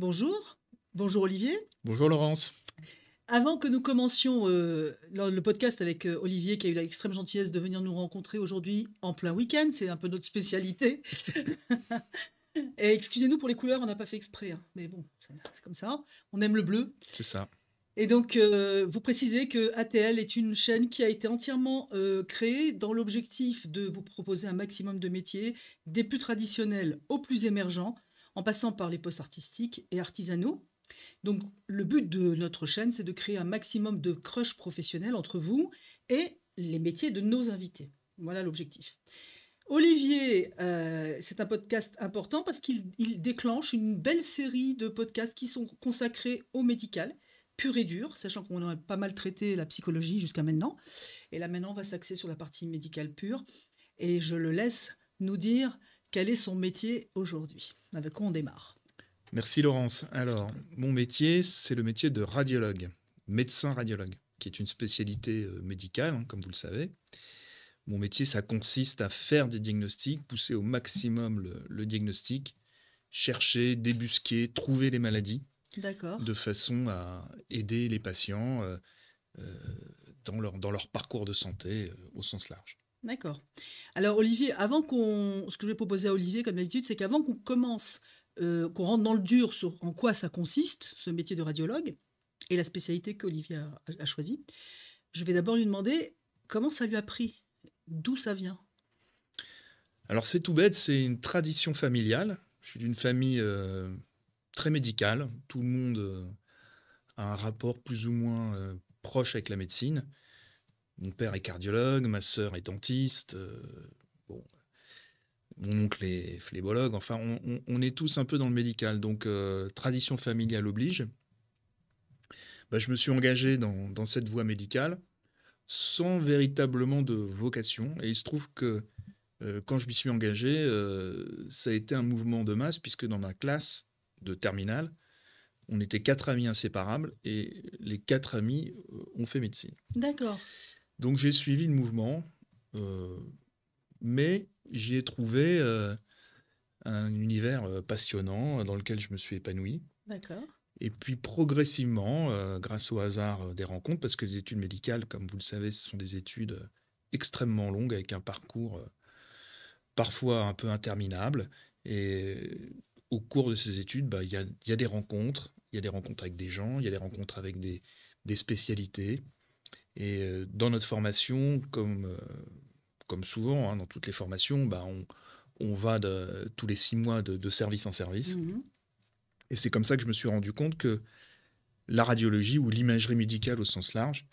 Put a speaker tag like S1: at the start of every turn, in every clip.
S1: Bonjour, bonjour Olivier.
S2: Bonjour Laurence.
S1: Avant que nous commencions le podcast avec Olivier qui a eu l'extrême gentillesse de venir nous rencontrer aujourd'hui en plein week-end, c'est un peu notre spécialité. Et excusez-nous pour les couleurs, on n'a pas fait exprès, hein, mais bon, c'est comme ça. On aime le bleu.
S2: C'est ça.
S1: Et donc, vous précisez que ATL est une chaîne qui a été entièrement créée dans l'objectif de vous proposer un maximum de métiers, des plus traditionnels aux plus émergents, en passant par les postes artistiques et artisanaux. Donc, le but de notre chaîne, c'est de créer un maximum de crush professionnels entre vous et les métiers de nos invités. Voilà l'objectif. Olivier, c'est un podcast important parce qu'il déclenche une belle série de podcasts qui sont consacrés au médical, pur et dur, sachant qu'on a pas mal traité la psychologie jusqu'à maintenant. Et là, maintenant, on va s'axer sur la partie médicale pure. Et je le laisse nous dire quel est son métier aujourd'hui. Avec quoi on démarre?
S2: Merci Laurence. Alors, mon métier, c'est le métier de radiologue, médecin radiologue, qui est une spécialité médicale, hein, comme vous le savez. Mon métier, ça consiste à faire des diagnostics, pousser au maximum le diagnostic, chercher, débusquer, trouver les maladies,
S1: D'accord.
S2: de façon à aider les patients dans leur parcours de santé au sens large.
S1: D'accord. Alors Olivier, ce que je vais proposer à Olivier, comme d'habitude, c'est qu'avant qu'on commence, qu'on rentre dans le dur sur en quoi ça consiste, ce métier de radiologue, et la spécialité qu'Olivier a choisie, je vais d'abord lui demander comment ça lui a pris, d'où ça vient.
S2: Alors c'est tout bête, c'est une tradition familiale. Je suis d'une famille très médicale. Tout le monde a un rapport plus ou moins proche avec la médecine. Mon père est cardiologue, ma sœur est dentiste, bon, mon oncle est phlébologue. Enfin, on est tous un peu dans le médical. Donc, tradition familiale oblige. Bah, je me suis engagé dans cette voie médicale sans véritablement de vocation. Et il se trouve que quand je m'y suis engagé, ça a été un mouvement de masse, puisque dans ma classe de terminale, on était 4 amis inséparables, et les 4 amis ont fait médecine.
S1: D'accord.
S2: Donc j'ai suivi le mouvement, mais j'y ai trouvé un univers passionnant dans lequel je me suis épanoui.
S1: D'accord.
S2: Et puis progressivement, grâce au hasard des rencontres, parce que les études médicales, comme vous le savez, ce sont des études extrêmement longues, avec un parcours parfois un peu interminable. Et au cours de ces études, bah, y a des rencontres. Il y a des rencontres avec des gens, il y a des rencontres avec des spécialités. Et dans notre formation, comme souvent, hein, dans toutes les formations, bah, on va tous les 6 mois de service en service.
S1: Mhm.
S2: Et c'est comme ça que je me suis rendu compte que la radiologie ou l'imagerie médicale au sens large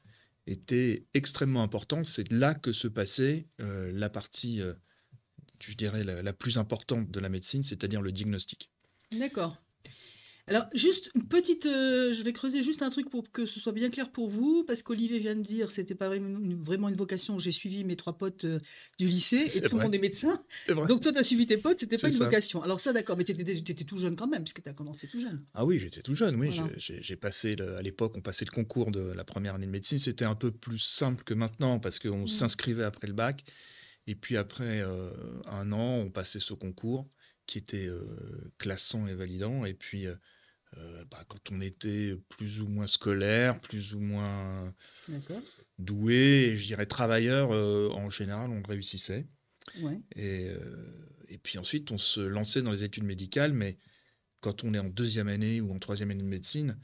S2: était extrêmement importante. C'est là que se passait la partie, je dirais, la plus importante de la médecine, c'est-à-dire le diagnostic.
S1: D'accord. Alors, juste une petite, je vais creuser juste un truc pour que ce soit bien clair pour vous, parce qu'Olivier vient de dire, c'était pas vraiment une vocation. J'ai suivi mes 3 potes du lycée et
S2: C'est
S1: tout le
S2: vrai.
S1: monde est médecin.
S2: C'est vrai.
S1: Donc toi, tu as suivi tes potes, c'était pas
S2: C'est
S1: une
S2: ça.
S1: vocation. Alors ça, d'accord, mais tu étais tout jeune quand même, puisque tu as commencé tout jeune.
S2: Ah oui, j'étais tout jeune, oui.
S1: Voilà.
S2: J'ai passé, à l'époque, on passait le concours de la première année de médecine. C'était un peu plus simple que maintenant, parce qu'on s'inscrivait après le bac. Et puis après 1 an, on passait ce concours qui était classant et validant. Et puis, quand on était plus ou moins scolaire, plus ou moins
S1: D'accord.
S2: doué, je dirais travailleur, en général, on réussissait.
S1: Ouais.
S2: Et puis ensuite, on se lançait dans les études médicales, mais quand on est en 2e année ou en 3e année de médecine,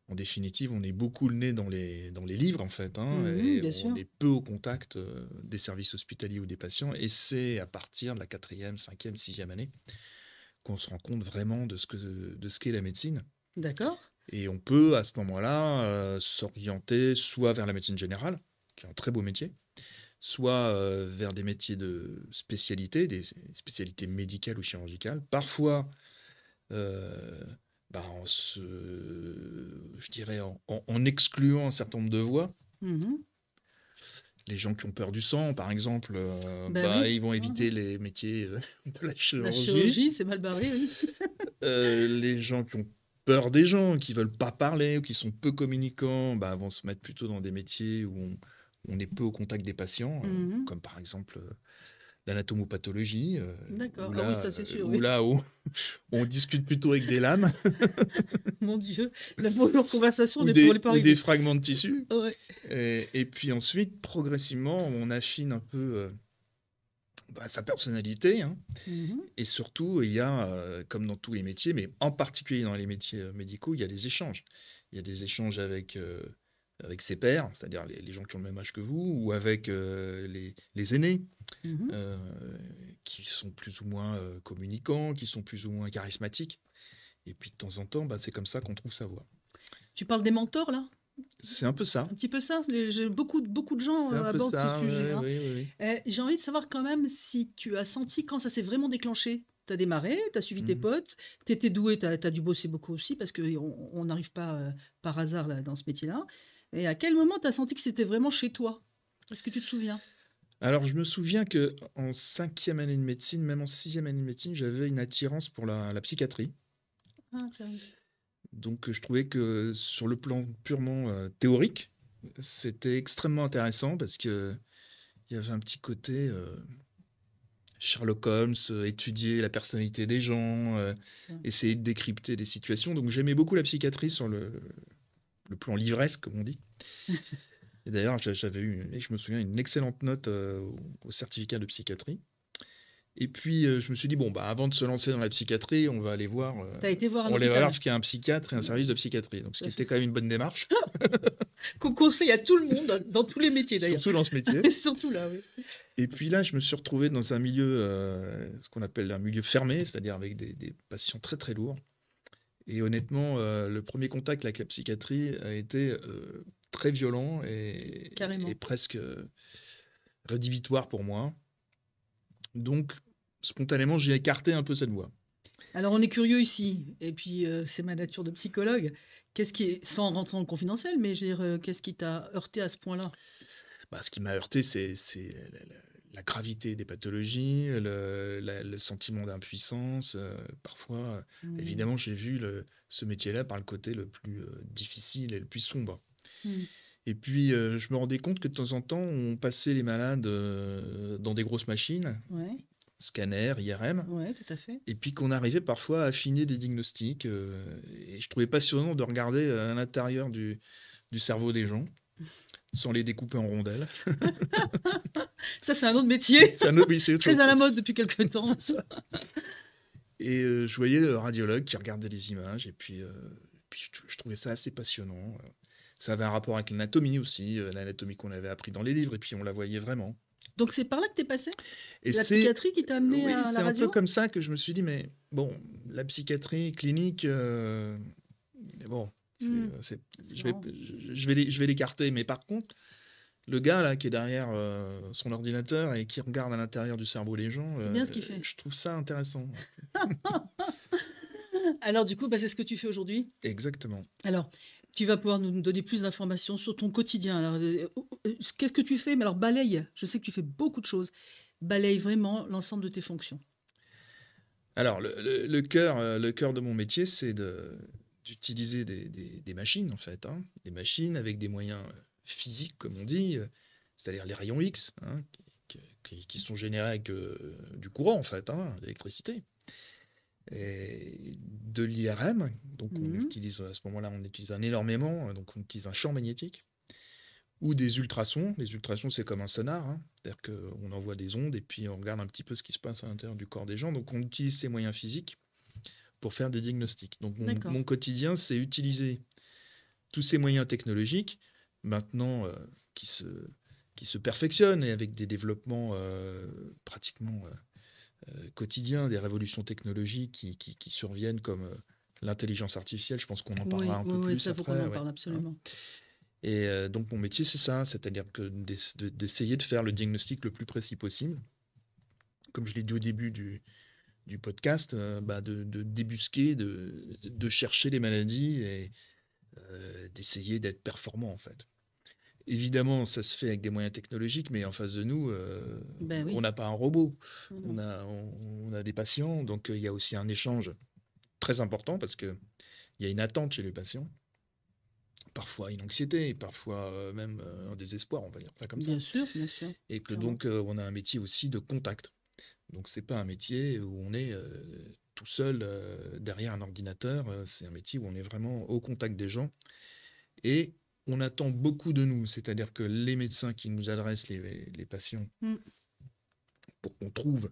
S2: en définitive, on est beaucoup le nez dans les livres, en fait, hein,
S1: Mhm,
S2: et
S1: bien
S2: on
S1: sûr.
S2: est peu au contact des services hospitaliers ou des patients. Et c'est à partir de la 4e, 5e, 6e année qu'on se rend compte vraiment de ce qu'est la médecine.
S1: D'accord.
S2: Et on peut, à ce moment-là, s'orienter soit vers la médecine générale, qui est un très beau métier, soit vers des métiers de spécialité, des spécialités médicales ou chirurgicales. Parfois, je dirais en excluant un certain nombre de voies.
S1: Mhm.
S2: Les gens qui ont peur du sang, par exemple,
S1: Ben oui.
S2: ils vont
S1: Mhm.
S2: éviter les métiers de la
S1: La
S2: chirurgie.
S1: chirurgie, c'est mal barré, oui.
S2: Les gens qui ont peur des gens, qui veulent pas parler ou qui sont peu communicants, vont se mettre plutôt dans des métiers où on est peu au contact des patients,
S1: Mhm.
S2: comme par exemple l'anatomopathologie,
S1: D'accord. Ah oui, ça c'est sûr,
S2: où
S1: oui.
S2: là, on discute plutôt avec des lames
S1: Mon Dieu, la bonne conversation
S2: ou
S1: n'est pour les pas
S2: ou des
S1: arrivée.
S2: fragments de tissu.
S1: Ouais.
S2: Et puis ensuite, progressivement, on affine un peu sa personnalité, hein.
S1: Mhm.
S2: Et surtout, il y a, comme dans tous les métiers, mais en particulier dans les métiers médicaux, il y a des échanges. Il y a des échanges avec ses pairs, c'est-à-dire les gens qui ont le même âge que vous, ou avec les aînés,
S1: Mhm.
S2: euh, qui sont plus ou moins communicants, qui sont plus ou moins charismatiques. Et puis de temps en temps, c'est comme ça qu'on trouve sa voie.
S1: Tu parles des mentors là?
S2: C'est un peu ça.
S1: Un petit peu ça. Beaucoup de gens
S2: C'est un peu
S1: abordent ce
S2: ça,
S1: sujet, hein.
S2: oui, oui, oui.
S1: J'ai envie de savoir quand même si tu as senti quand ça s'est vraiment déclenché. Tu as démarré, tu as suivi tes
S2: Mhm.
S1: potes, tu étais doué, tu as dû bosser beaucoup aussi parce qu'on n'arrive pas par hasard là, dans ce métier-là. Et à quel moment tu as senti que c'était vraiment chez toi? Est-ce que tu te souviens?
S2: Alors, je me souviens que en 5e année de médecine, même en 6e année de médecine, j'avais une attirance pour la psychiatrie.
S1: Ah, tiens.
S2: Donc, je trouvais que sur le plan purement théorique, c'était extrêmement intéressant parce que il y avait un petit côté Sherlock Holmes, étudier la personnalité des gens,
S1: Tiens.
S2: essayer de décrypter des situations. Donc, j'aimais beaucoup la psychiatrie sur le plan livresque, comme on dit. Et d'ailleurs, j'avais eu, et je me souviens, une excellente note au certificat de psychiatrie. Et puis, je me suis dit, bon, avant de se lancer dans la psychiatrie, on va aller voir,
S1: Tu as été voir un
S2: on va aller voir
S1: hôpital.
S2: ce qu'est un psychiatre et un service de psychiatrie. Donc, ce qui était quand même une bonne démarche,
S1: Qu'on conseille à tout le monde, dans tous les métiers d'ailleurs.
S2: surtout dans ce métier.
S1: Surtout là, oui.
S2: Et puis là, je me suis retrouvé dans un milieu, ce qu'on appelle un milieu fermé, c'est-à-dire avec des patients très très lourds. Et honnêtement, le premier contact avec la psychiatrie a été très violent
S1: Carrément.
S2: et presque rédhibitoire pour moi. Donc, spontanément, j'ai écarté un peu cette voie.
S1: Alors on est curieux ici, et puis c'est ma nature de psychologue. Qu'est-ce qui est, sans rentrer dans le confidentiel, mais je veux dire, qu'est-ce qui t'a heurté à ce point-là?
S2: Ce qui m'a heurté, c'est la gravité des pathologies, le sentiment d'impuissance. Parfois,
S1: Mmh.
S2: évidemment, j'ai vu ce métier-là par le côté le plus difficile et le plus sombre.
S1: Mmh.
S2: Et puis, je me rendais compte que de temps en temps, on passait les malades dans des grosses machines,
S1: Ouais,
S2: scanner, IRM,
S1: ouais, tout à fait.
S2: et puis qu'on arrivait parfois à affiner des diagnostics. Et je trouvais passionnant de regarder à l'intérieur du cerveau des gens, sans les découper en rondelles.
S1: Ça, c'est un autre métier,
S2: Oui, c'est autre
S1: très
S2: chose.
S1: à la mode depuis quelques temps.
S2: C'est ça. Et je voyais le radiologue qui regardait les images, et puis je trouvais ça assez passionnant. Ça avait un rapport avec l'anatomie aussi, l'anatomie qu'on avait appris dans les livres, et puis on la voyait vraiment.
S1: Donc c'est par là que t'es passé?
S2: Et
S1: C'est la psychiatrie qui t'a amené
S2: oui,
S1: à
S2: c'est
S1: la
S2: un peu
S1: radio?
S2: comme ça que je me suis dit, mais bon, la psychiatrie clinique, bon,
S1: Hmm,
S2: c'est-
S1: c'est
S2: je vais,
S1: marrant.
S2: je vais l'écarter. Mais par contre, le gars là qui est derrière son ordinateur et qui regarde à l'intérieur du cerveau des gens,
S1: C'est bien ce qu'il fait.
S2: je trouve ça intéressant.
S1: Alors du coup, c'est ce que tu fais aujourd'hui.
S2: Exactement.
S1: Alors, tu vas pouvoir nous donner plus d'informations sur ton quotidien. Alors, qu'est-ce que tu fais? Mais alors, balaye. Je sais que tu fais beaucoup de choses. Balaye vraiment l'ensemble de tes fonctions.
S2: Alors, le cœur de mon métier, c'est d'utiliser des machines, en fait, hein. Des machines avec des moyens physiques, comme on dit, c'est-à-dire les rayons X, hein, qui sont générés avec du courant, en fait, hein, d'électricité. Et de l'IRM, donc on
S1: Mhm.
S2: utilise à ce moment-là, on utilise énormément, donc on utilise un champ magnétique, ou des ultrasons. Les ultrasons, c'est comme un sonar, hein. C'est-à-dire qu'on envoie des ondes et puis on regarde un petit peu ce qui se passe à l'intérieur du corps des gens. Donc on utilise ces moyens physiques pour faire des diagnostics. Donc
S1: D'accord.
S2: mon quotidien, c'est utiliser tous ces moyens technologiques, maintenant qui se perfectionnent et avec des développements pratiquement quotidiens, des révolutions technologiques qui surviennent comme l'intelligence artificielle. Je pense qu'on en parlera un peu plus
S1: ça faut
S2: après.
S1: qu'on en
S2: Ouais.
S1: parle absolument.
S2: Et donc mon métier, c'est ça, c'est-à-dire que d'essayer de faire le diagnostic le plus précis possible. Comme je l'ai dit au début du podcast, de débusquer, de chercher les maladies et d'essayer d'être performant en fait. Évidemment, ça se fait avec des moyens technologiques, mais en face de nous,
S1: Ben oui.
S2: on n'a pas un robot,
S1: Mhm.
S2: on a des patients, donc il y a aussi un échange très important parce qu'il y a une attente chez les patients. Parfois une anxiété, parfois même un désespoir, on va dire ça comme ça.
S1: Bien sûr, bien sûr.
S2: Et que
S1: Clairement.
S2: donc on a un métier aussi de contact. Donc, c'est pas un métier où on est tout seul derrière un ordinateur. C'est un métier où on est vraiment au contact des gens. Et on attend beaucoup de nous. C'est-à-dire que les médecins qui nous adressent les patients
S1: Mm,
S2: pour qu'on trouve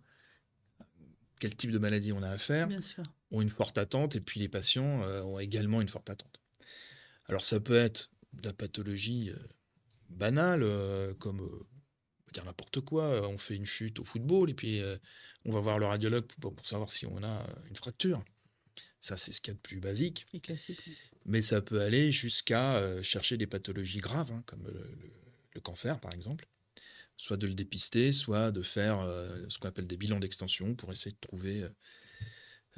S2: quel type de maladie on a à faire
S1: bien sûr.
S2: ont une forte attente. Et puis, les patients ont également une forte attente. Alors, ça peut être de la pathologie banale, comme on va dire n'importe quoi. On fait une chute au football et puis on va voir le radiologue pour savoir si on a une fracture. Ça, c'est ce qu'il y a de plus basique.
S1: C'est classique. Oui.
S2: Mais ça peut aller jusqu'à chercher des pathologies graves, hein, comme le cancer, par exemple. Soit de le dépister, soit de faire ce qu'on appelle des bilans d'extension pour essayer de trouver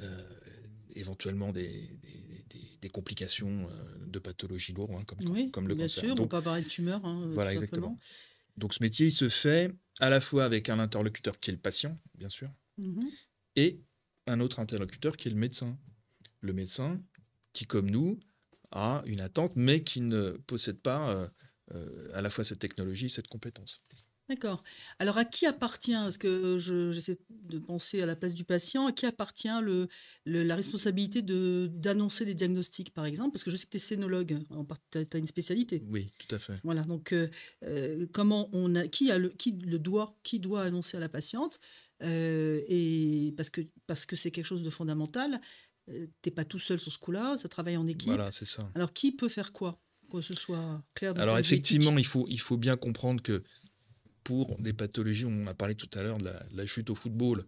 S2: euh, éventuellement des complications de pathologies lourdes, hein,
S1: Oui,
S2: comme le
S1: bien
S2: cancer.
S1: sûr. On ne
S2: Donc,
S1: peut pas parler de tumeur, hein,
S2: voilà,
S1: tout
S2: exactement.
S1: simplement.
S2: Donc, ce métier, il se fait à la fois avec un interlocuteur qui est le patient, bien sûr,
S1: Mhm.
S2: et un autre interlocuteur qui est le médecin. Le médecin qui, comme nous, a une attente, mais qui ne possède pas à la fois cette technologie et cette compétence.
S1: D'accord. Alors, à qui appartient, parce que j'essaie de penser à la place du patient, à qui appartient la responsabilité d'annoncer les diagnostics, par exemple? Parce que je sais que tu es scénologue, tu as une spécialité.
S2: Oui, tout à fait.
S1: Voilà, donc qui doit annoncer à la patiente? Et parce que c'est quelque chose de fondamental, t'es pas tout seul sur ce coup-là, ça travaille en équipe.
S2: Voilà, c'est ça.
S1: Alors, qui peut faire quoi? Que ce soit clair d'un
S2: Alors
S1: point de vue éthique.
S2: effectivement, il faut bien comprendre que pour des pathologies, on a parlé tout à l'heure de la chute au football,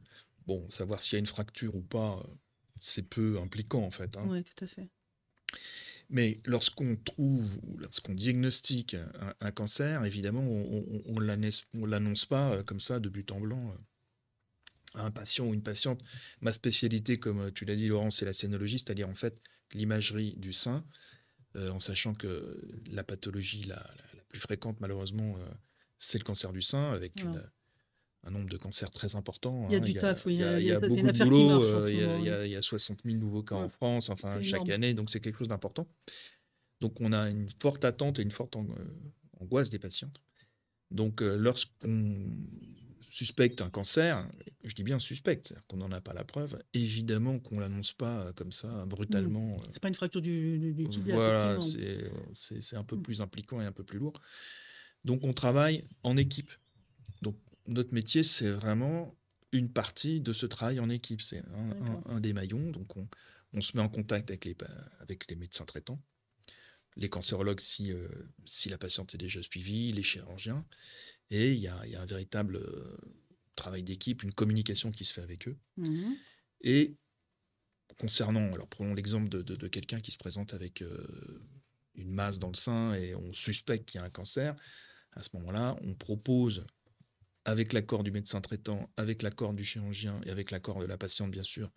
S2: bon, savoir s'il y a une fracture ou pas, c'est peu impliquant en fait, hein.
S1: Oui, tout à fait.
S2: Mais lorsqu'on trouve ou lorsqu'on diagnostique un cancer, évidemment, on l'annonce pas comme ça de but en blanc à un patient ou une patiente. Ma spécialité, comme tu l'as dit, Laurent, c'est la scénologie, c'est-à-dire en fait l'imagerie du sein, en sachant que la pathologie la plus fréquente, malheureusement, c'est le cancer du sein, avec
S1: Voilà.
S2: un nombre de cancers très important,
S1: Il y a
S2: hein.
S1: du taf, oui,
S2: Il y a
S1: ça, c'est une
S2: beaucoup de
S1: affaire qui
S2: boulot,
S1: marche en ce moment. Oui.
S2: il y a 60 000 nouveaux cas en
S1: Ouais,
S2: France,
S1: c'est
S2: enfin, chaque
S1: énorme.
S2: année, donc c'est quelque chose d'important. Donc on a une forte attente et une forte angoisse des patientes. Donc lorsqu'on suspecte un cancer, je dis bien suspecte, c'est-à-dire qu'on n'en a pas la preuve, évidemment qu'on ne l'annonce pas comme ça,
S1: Mm.
S2: brutalement.
S1: C'est pas une fracture du tibia,
S2: Voilà,
S1: effectivement.
S2: c'est un peu
S1: Mm.
S2: plus impliquant et un peu plus lourd. Donc on travaille en équipe. Donc notre métier, c'est vraiment une partie de ce travail en équipe. C'est
S1: D'accord.
S2: un des maillons. Donc on se met en contact avec les médecins traitants, les cancérologues si la patiente est déjà suivie, les chirurgiens. Et il y a un véritable travail d'équipe, une communication qui se fait avec eux.
S1: Mhm.
S2: Et concernant, alors prenons l'exemple de quelqu'un qui se présente avec une masse dans le sein et on suspecte qu'il y a un cancer. À ce moment-là, on propose, avec l'accord du médecin traitant, avec l'accord du chirurgien et avec l'accord de la patiente, bien sûr,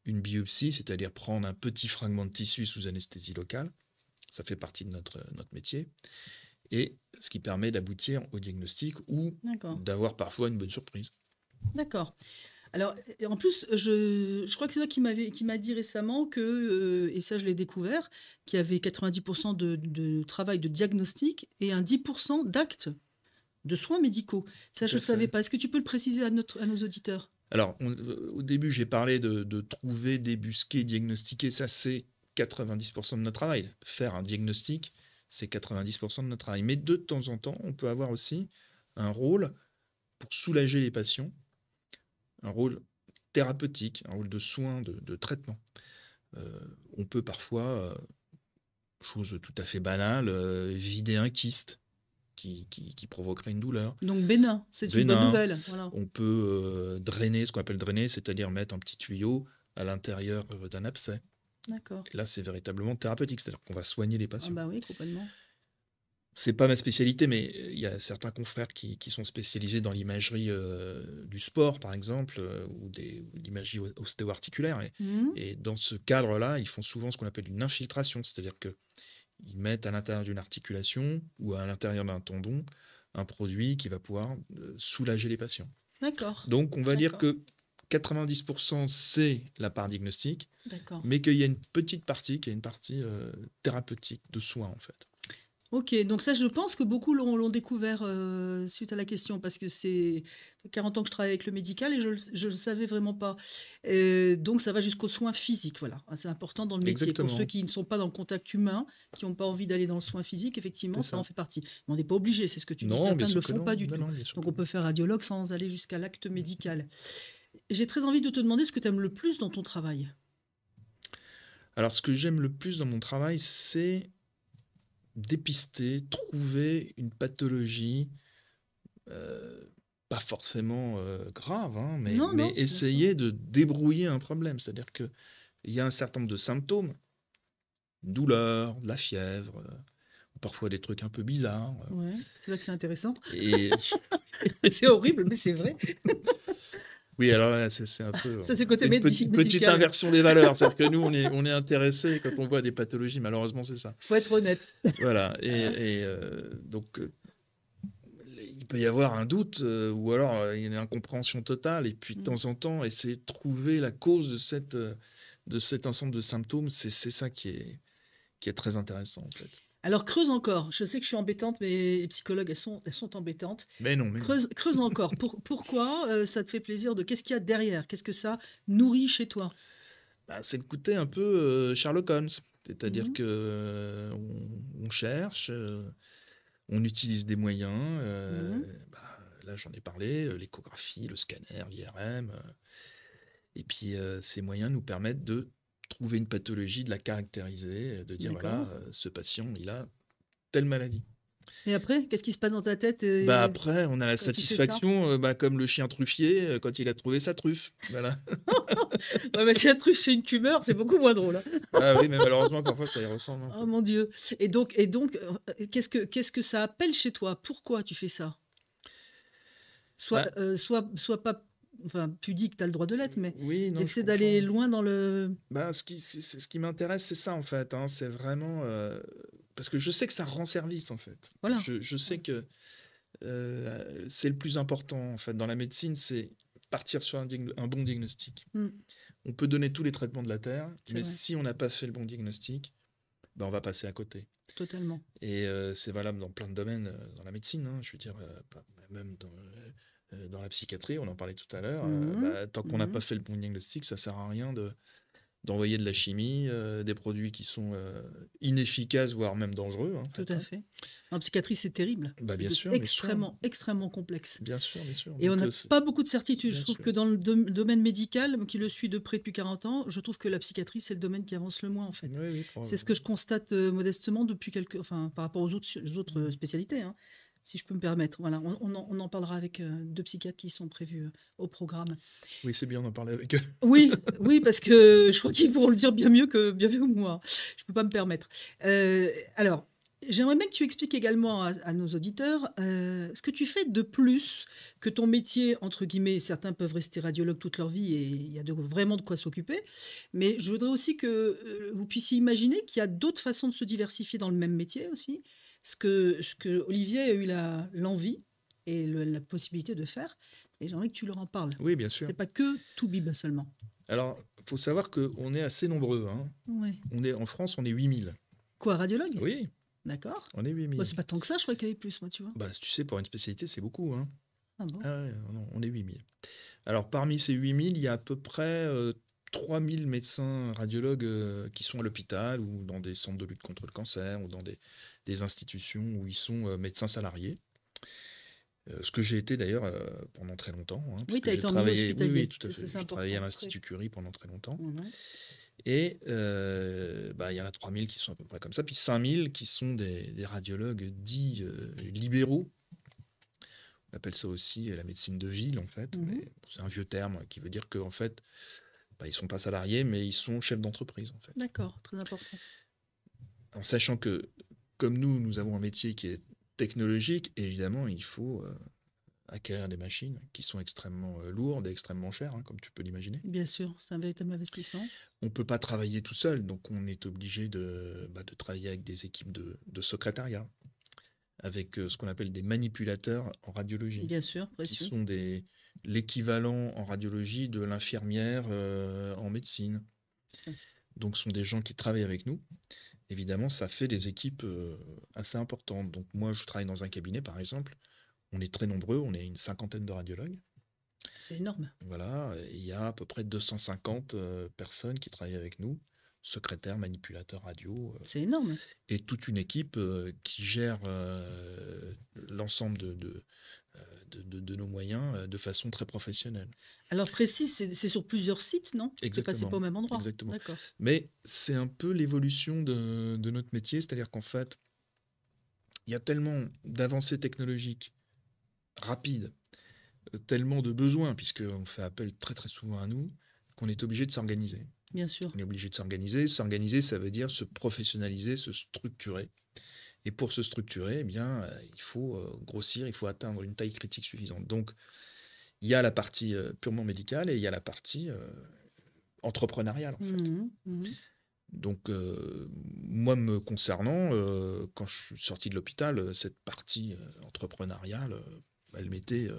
S2: une biopsie, c'est-à-dire prendre un petit fragment de tissu sous anesthésie locale. Ça fait partie de notre métier. Et ce qui permet d'aboutir au diagnostic ou
S1: D'accord.
S2: d'avoir parfois une bonne surprise.
S1: D'accord. Alors, en plus, je crois que c'est toi qui m'a dit récemment que, et ça je l'ai découvert, qu'il y avait 90% de travail de diagnostic et un 10% d'actes de soins médicaux. Ça,
S2: Tout
S1: je
S2: à
S1: ne savais
S2: fait.
S1: pas. Est-ce que tu peux le préciser à nos auditeurs?
S2: Alors, au début, j'ai parlé de trouver, débusquer, diagnostiquer. Ça, c'est 90% de notre travail. Faire un diagnostic, c'est 90% de notre travail. Mais de temps en temps, on peut avoir aussi un rôle pour soulager les patients, un rôle thérapeutique, un rôle de soin, de traitement. On peut parfois, chose tout à fait banale, vider un kyste qui provoquerait une douleur.
S1: Donc, bénin, c'est une bonne
S2: Bénin.
S1: nouvelle. Voilà.
S2: On peut drainer, ce qu'on appelle drainer, c'est-à-dire mettre un petit tuyau à l'intérieur d'un abcès.
S1: D'accord.
S2: Et là, c'est véritablement thérapeutique, c'est-à-dire qu'on va soigner les
S1: Ah
S2: patients.
S1: bah oui, complètement.
S2: C'est pas ma spécialité, mais il y a certains confrères qui sont spécialisés dans l'imagerie du sport, par exemple, ou l'imagerie ostéo-articulaire.
S1: Mhm.
S2: Et dans ce cadre-là, ils font souvent ce qu'on appelle une infiltration, c'est-à-dire qu'ils mettent à l'intérieur d'une articulation ou à l'intérieur d'un tendon un produit qui va pouvoir soulager les patients.
S1: D'accord.
S2: Donc, on va dire
S1: D'accord.
S2: que 90% c'est la part diagnostique,
S1: D'accord.
S2: mais qu'il y a une petite partie qui est une partie thérapeutique, de soins en fait.
S1: OK, donc ça, je pense que beaucoup l'ont découvert, suite à la question parce que c'est 40 ans que je travaille avec le médical et je le savais vraiment pas. Donc ça va jusqu'aux soins physiques, voilà. Ah, c'est important dans le métier. Pour ceux
S2: Exactement,
S1: qui ne sont pas dans le contact humain, qui n'ont pas envie d'aller dans le soin physique, effectivement,
S2: c'est
S1: ça en
S2: ça.
S1: fait partie. Mais on n'est pas obligé, c'est ce que tu dis.
S2: Non, bien
S1: Certains ne le
S2: sûr que
S1: font
S2: non.
S1: pas du
S2: Non,
S1: tout.
S2: non, bien sûr
S1: Donc
S2: que
S1: on
S2: non.
S1: peut faire radiologue sans aller jusqu'à l'acte médical. J'ai très envie de te demander ce que tu aimes le plus dans ton travail?
S2: Alors, ce que j'aime le plus dans mon travail, c'est dépister, trouver une pathologie, heu, pas forcément, grave, hein,
S1: Non,
S2: mais
S1: non, bien sûr.
S2: essayer de débrouiller un problème. C'est-à-dire qu'il y a un certain nombre de symptômes, une douleur, de la fièvre, ou parfois des trucs un peu bizarres,
S1: Ouais, c'est là que c'est intéressant.
S2: et
S1: C'est horrible, mais c'est vrai.
S2: oui, alors là, c'est un peu,
S1: Ça, c'est le côté
S2: c'est une petite
S1: médical.
S2: inversion des valeurs. C'est-à-dire que nous, on est intéressés quand on voit des pathologies, malheureusement, c'est ça.
S1: Faut être honnête.
S2: Voilà, donc il peut y avoir un doute, ou alors, une incompréhension totale, et puis de
S1: Mmh.
S2: temps en temps, essayer de trouver la cause de cet ensemble de symptômes, c'est ça qui est très intéressant, en fait.
S1: Alors creuse encore. Je sais que je suis embêtante, mais les psychologues, elles sont embêtantes.
S2: Mais non, mais non.
S1: Creuse encore. Pourquoi, ça te fait plaisir? Qu'est-ce qu'il y a derrière? Qu'est-ce que ça nourrit chez toi?
S2: Bah, c'est le côté un peu, Sherlock Holmes. C'est-à-dire
S1: Mmh.
S2: que, on cherche, on utilise des moyens,
S1: Mmh.
S2: là j'en ai parlé, l'échographie, le scanner, l'IRM, et puis, ces moyens nous permettent de trouver une pathologie, de la caractériser, de dire: «Voilà,
S1: D'accord.
S2: ce patient, il a telle maladie».
S1: Et après, qu'est-ce qui se passe dans ta tête,
S2: Bah, après, on a la
S1: quand tu fais ça?
S2: satisfaction, comme le chien truffier, quand il a trouvé sa truffe. Voilà.
S1: Ouais, mais si la truffe, c'est une tumeur, c'est beaucoup moins drôle, hein.
S2: Ah oui, mais malheureusement, parfois, ça y ressemble un
S1: Oh
S2: peu.
S1: mon Dieu. Et donc, qu'est-ce que ça appelle chez toi? Pourquoi tu fais ça?
S2: Bah,
S1: Sois pas, enfin, pudique, tu as le droit de l'être, mais
S2: oui, non, je
S1: essaie d'aller
S2: comprends.
S1: loin dans le
S2: Bah, ce qui m'intéresse, c'est ça, en fait, hein. C'est vraiment, parce que je sais que ça rend service, en fait.
S1: voilà.
S2: Je sais
S1: Voilà.
S2: que, c'est le plus important, en fait, dans la médecine, c'est partir sur un bon diagnostic.
S1: Mmh,
S2: On peut donner tous les traitements de la terre,
S1: c'est
S2: mais
S1: vrai,
S2: si on n'a pas fait le bon diagnostic, bah, on va passer à côté.
S1: totalement.
S2: Et c'est valable dans plein de domaines, dans la médecine, hein. Je veux dire, même dans la psychiatrie, on en parlait tout à l'heure,
S1: Mmh mh.
S2: tant qu'on n'a
S1: Mmh.
S2: pas fait le bon diagnostic, ça sert à rien d'envoyer de la chimie, des produits qui sont, inefficaces, voire même dangereux, hein, en
S1: Tout
S2: fait,
S1: à
S2: hein.
S1: fait. En psychiatrie, c'est terrible.
S2: Bah,
S1: C'est
S2: bien sûr, bien sûr,
S1: extrêmement, extrêmement complexe
S2: bien sûr,
S1: et on
S2: donc
S1: n'a
S2: c'est
S1: pas beaucoup de certitudes. Je
S2: bien
S1: trouve
S2: sûr.
S1: que dans le domaine médical, moi qui le suis de près depuis 40 ans, je trouve que la psychiatrie, c'est le domaine qui avance le moins, en fait.
S2: Oui, oui,
S1: C'est ce
S2: probablement.
S1: que je constate, modestement depuis enfin, par rapport aux autres
S2: Mmh.
S1: spécialités, hein, si je peux me permettre. Voilà, on en parlera avec, 2 psychiatres qui sont prévus, au programme.
S2: Oui, c'est bien d'en parler avec eux.
S1: Oui, oui, parce que je crois qu'ils pourront le dire bien mieux que moi. Je peux pas me permettre. Alors, j'aimerais bien que tu expliques également à nos auditeurs, ce que tu fais de plus que ton métier, entre guillemets. Certains peuvent rester radiologues toute leur vie et il y a vraiment de quoi s'occuper. Mais je voudrais aussi que, vous puissiez imaginer qu'il y a d'autres façons de se diversifier dans le même métier aussi. Ce que Olivier a eu l'envie et la possibilité de faire et j'aimerais que tu leur en parles.
S2: Oui, bien sûr.
S1: C'est pas que Toubib seulement.
S2: Alors, il faut savoir qu'on est assez nombreux, hein.
S1: Ouais.
S2: En France, on est 8000.
S1: Quoi, radiologue?
S2: Oui,
S1: D'accord.
S2: on est
S1: Bah,
S2: 8000.
S1: c'est pas tant que ça, je croyais qu'il y avait plus, moi, tu vois?
S2: Bah, tu sais, pour une spécialité, c'est beaucoup, hein.
S1: Ah bon?
S2: Ah ouais, non, on est 8000. Alors, parmi ces 8000, il y a à peu près 3000 médecins radiologues qui sont à l'hôpital ou dans des centres de lutte contre le cancer ou dans des institutions où ils sont médecins salariés. Ce que j'ai été d'ailleurs pendant très longtemps, hein,
S1: Oui,
S2: puisque
S1: tu as
S2: j'ai
S1: été en milieu
S2: travaillé, oui, oui,
S1: hospitalier.
S2: tout à
S1: C'est
S2: fait.
S1: c'est
S2: J'ai travaillé à
S1: important, très.
S2: l'Institut Curie pendant très longtemps.
S1: Ouais.
S2: Et bah, il y en a 3000 qui sont à peu près comme ça, puis 5000 qui sont des radiologues dits libéraux. On appelle ça aussi la médecine de ville, en fait,
S1: Mmh.
S2: mais c'est un vieux terme qui veut dire qu'en fait, bah, ils sont pas salariés, mais ils sont chefs d'entreprise, en fait.
S1: D'accord, très important.
S2: En sachant que, comme nous avons un métier qui est technologique, évidemment, il faut acquérir des machines qui sont extrêmement lourdes et extrêmement chères, hein, comme tu peux l'imaginer.
S1: Bien sûr, c'est un véritable investissement.
S2: On ne peut pas travailler tout seul, donc on est obligé de travailler avec des équipes de secrétariat, avec ce qu'on appelle des manipulateurs en radiologie,
S1: Bien sûr,
S2: qui
S1: précieux.
S2: sont l'équivalent en radiologie de l'infirmière en médecine.
S1: Ouais.
S2: Donc ce sont des gens qui travaillent avec nous évidemment, ça fait des équipes assez importantes. Donc moi, je travaille dans un cabinet, par exemple. On est très nombreux, on est une cinquantaine de radiologues.
S1: C'est énorme.
S2: Voilà, il y a à peu près 250 personnes qui travaillent avec nous, secrétaires, manipulateurs radio,
S1: C'est énorme.
S2: et toute une équipe qui gère l'ensemble de nos moyens de façon très professionnelle.
S1: Alors précise, c'est sur plusieurs sites, non? T'es passé pas
S2: Exactement,
S1: au même endroit.
S2: exactement.
S1: D'accord.
S2: Mais c'est un peu l'évolution de notre métier, c'est-à-dire qu'en fait, il y a tellement d'avancées technologiques rapides, tellement de besoins, puisqu'on fait appel très très souvent à nous, qu'on est obligé de s'organiser.
S1: Bien sûr.
S2: On est obligé de s'organiser. S'organiser, ça veut dire se professionnaliser, se structurer. Et pour se structurer, eh bien, il faut grossir, il faut atteindre une taille critique suffisante. Donc, il y a la partie purement médicale et il y a la partie entrepreneuriale, en fait. Donc, moi, me concernant, quand je suis sorti de l'hôpital, cette partie entrepreneuriale, elle m'était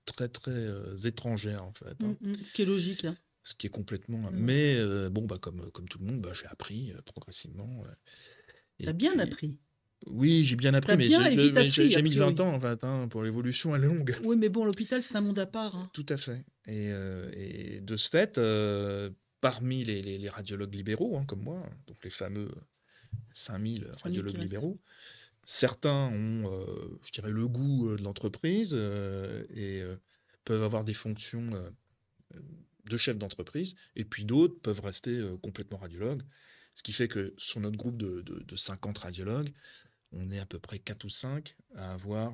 S2: très, très étrangère, en fait. Hein.
S1: Ce qui est logique. Hein.
S2: Ce qui est complètement... Mais bon, bah, comme tout le monde, j'ai appris progressivement.
S1: T'as bien appris.
S2: Oui, j'ai bien appris, mais j'ai mis 20 ans, en fait, hein, pour l'évolution, elle est longue.
S1: Oui, mais bon, l'hôpital, c'est un monde à part. Hein.
S2: Tout à fait. Et de ce fait, parmi les radiologues libéraux, hein, comme moi, donc les fameux 5000 radiologues libéraux, certains ont, je dirais, le goût de l'entreprise et peuvent avoir des fonctions de chef d'entreprise, et puis d'autres peuvent rester complètement radiologues. Ce qui fait que sur notre groupe de 50 radiologues, on est à peu près 4 ou 5 à avoir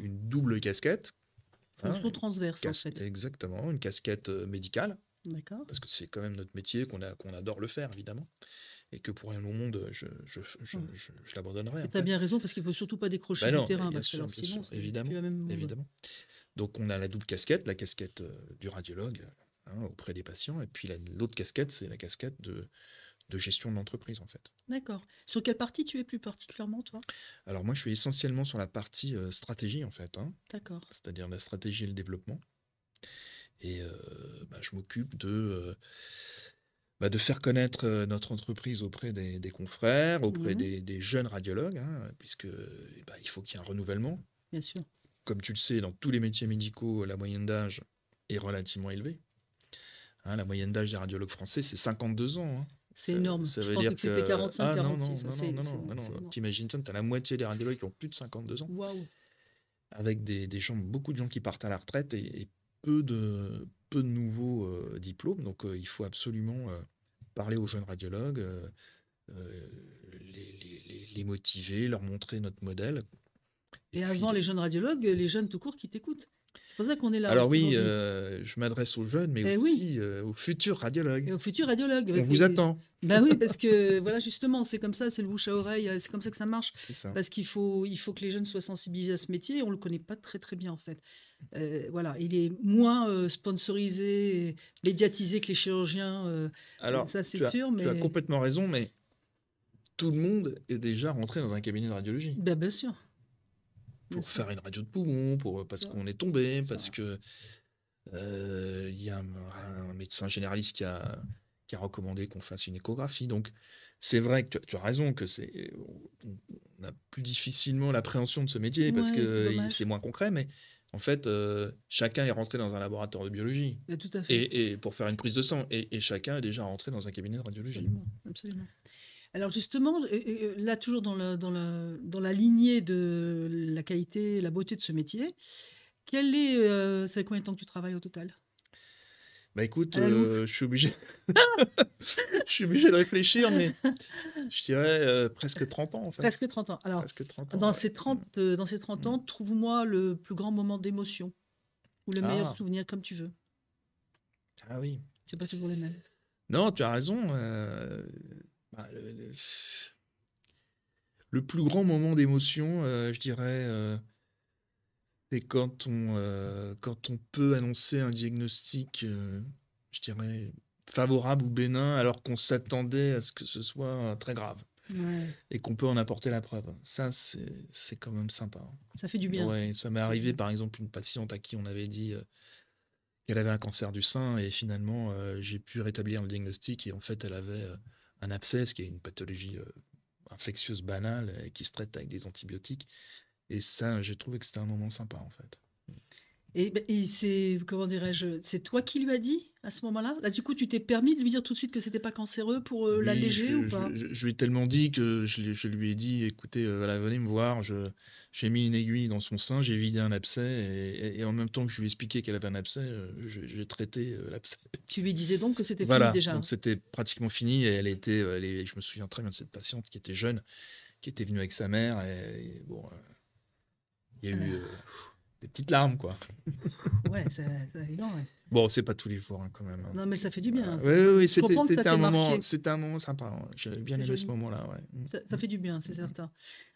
S2: une double casquette.
S1: Fonction transverse, en fait.
S2: Exactement, une casquette médicale.
S1: D'accord.
S2: Parce que c'est quand même notre métier, qu'on adore le faire, évidemment. Et que pour rien au monde, je l'abandonnerai.
S1: Tu as bien raison, parce qu'il ne faut surtout pas décrocher du terrain.
S2: Bien sûr,
S1: sinon,
S2: évidemment, évidemment. Donc on a la double casquette, la casquette du radiologue auprès des patients. Et puis l'autre casquette, c'est la casquette de gestion de l'entreprise, en fait.
S1: D'accord. Sur quelle partie tu es plus particulièrement, toi?
S2: Alors moi, je suis essentiellement sur la partie stratégie, en fait. Hein.
S1: D'accord.
S2: C'est-à-dire la stratégie et le développement. Et je m'occupe de faire connaître notre entreprise auprès des confrères, auprès des jeunes radiologues, hein, puisque il faut qu'il y ait un renouvellement.
S1: Bien sûr.
S2: Comme tu le sais, dans tous les métiers médicaux, la moyenne d'âge est relativement élevée. Hein, la moyenne d'âge des radiologues français, c'est 52 ans. Hein.
S1: C'est énorme.
S2: Ça
S1: je
S2: veut
S1: pensais
S2: dire
S1: que c'était 45, 46.
S2: non. T'imagines, tu as la moitié des radiologues qui ont plus de 52 ans.
S1: Waouh.
S2: Avec beaucoup de gens qui partent à la retraite et peu de nouveaux diplômes. Donc, il faut absolument parler aux jeunes radiologues, les motiver, leur montrer notre modèle.
S1: Et avant les jeunes radiologues, les jeunes tout court qui t'écoutent. C'est pour ça qu'on est là.
S2: Alors oui, je m'adresse aux jeunes, mais aussi aux futurs radiologues.
S1: Et aux futurs radiologues.
S2: On vous attend.
S1: Ben oui, parce que voilà, justement, c'est comme ça, c'est le bouche à oreille, c'est comme ça que ça marche.
S2: C'est ça.
S1: Parce qu'il faut que les jeunes soient sensibilisés à ce métier. On le connaît pas très très bien en fait. Voilà, il est moins sponsorisé, et médiatisé que les chirurgiens.
S2: Alors,
S1: ça c'est sûr,
S2: tu as complètement raison, mais tout le monde est déjà rentré dans un cabinet de radiologie.
S1: Ben, bien sûr.
S2: Pour faire une radio de poumon, parce qu'on est tombé, parce que y a un médecin généraliste qui a recommandé qu'on fasse une échographie. Donc, c'est vrai que tu as raison, que on a plus difficilement l'appréhension de ce métier parce que c'est moins concret, mais en fait, chacun est rentré dans un laboratoire de biologie.
S1: Mais tout à fait.
S2: Et pour faire une prise de sang, et chacun est déjà rentré dans un cabinet de radiologie.
S1: Absolument. Alors justement, là toujours dans la lignée de la qualité, la beauté de ce métier, ça fait combien de temps que tu travailles au total?
S2: Bah écoute, je suis obligé de réfléchir, mais je dirais presque 30 ans en fait.
S1: Presque 30 ans. Alors,
S2: presque 30 ans,
S1: dans ces 30 ans, trouve-moi le plus grand moment d'émotion ou le meilleur souvenir, comme tu veux.
S2: Ah oui.
S1: C'est pas toujours les mêmes.
S2: Non, tu as raison. Le plus grand moment d'émotion, je dirais, c'est quand on peut annoncer un diagnostic, je dirais, favorable ou bénin, alors qu'on s'attendait à ce que ce soit très grave.
S1: Ouais.
S2: Et qu'on peut en apporter la preuve. Ça, c'est quand même sympa.
S1: Ça fait du bien.
S2: Ouais, ça m'est arrivé, par exemple, une patiente à qui on avait dit qu'elle avait un cancer du sein, et finalement, j'ai pu rétablir le diagnostic, et en fait, elle avait un abcès, qui est une pathologie infectieuses banales qui se traitent avec des antibiotiques. Et ça, j'ai trouvé que c'était un moment sympa, en fait.
S1: Et c'est, comment dirais-je, c'est toi qui lui as dit à ce moment-là? Là, du coup, tu t'es permis de lui dire tout de suite que c'était pas cancéreux pour
S2: Oui,
S1: l'alléger ou pas?
S2: je lui ai tellement dit que je lui ai dit, écoutez, voilà, venez me voir, j'ai mis une aiguille dans son sein, j'ai vidé un abcès, et en même temps que je lui ai expliqué qu'elle avait un abcès, j'ai traité l'abcès.
S1: Tu lui disais donc que c'était fini
S2: Voilà,
S1: déjà.
S2: donc c'était pratiquement fini, et je me souviens très bien de cette patiente qui était jeune, qui était venue avec sa mère, et bon, il y a eu des petites larmes, quoi.
S1: Ouais, c'est évident, ouais.
S2: Bon, c'est pas tous les jours, hein, quand même.
S1: Non, mais ça fait du bien.
S2: Oui, oui, oui,
S1: Je comprends que ça
S2: c'était
S1: t'ait marqué.
S2: c'était un moment sympa, hein. J'avais bien
S1: C'est
S2: aimé ce
S1: joli.
S2: moment-là, ouais.
S1: Ça fait du bien, c'est certain.